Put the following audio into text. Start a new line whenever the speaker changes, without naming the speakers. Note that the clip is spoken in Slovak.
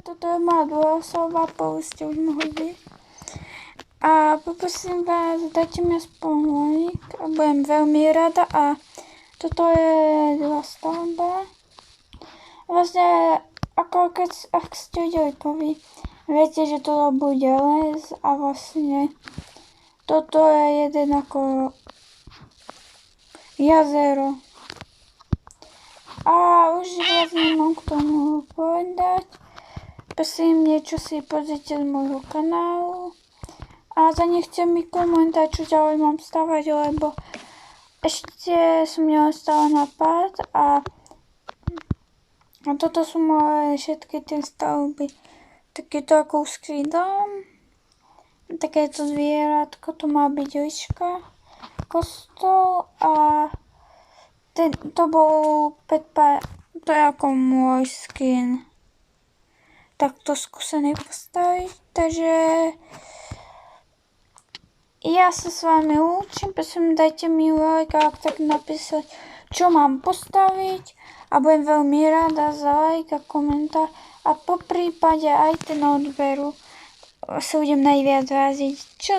toto je moja dvojoslová, povedzte už mohli byť. A poprosím vás, dajte mi aspoň like, budem veľmi rada a toto je druhá stavba. Vlastne, ako ak ste videli prvý, viete, že toto bude les a vlastne toto je jeden ako jazero. A už viac nemám k tomu povedať. Prosím, niečo si pozrite z môjho kanálu. A zanechte mi komentár, čo ďalej mám stavať, lebo ešte som mala stále nápad a toto sú moje všetky tie stavby. Takýto akúsky dom, takéto zvieratko, to má byť liška, kostol a to bol to je ako môj skin. Takto skúsený postaviť, takže ja sa s vami lúčim, prosím dajte mi like a ak tak napísať, čo mám postaviť a budem veľmi rada za like a komentár a po prípade aj ten odberu sa budem najviac vážiť. Čo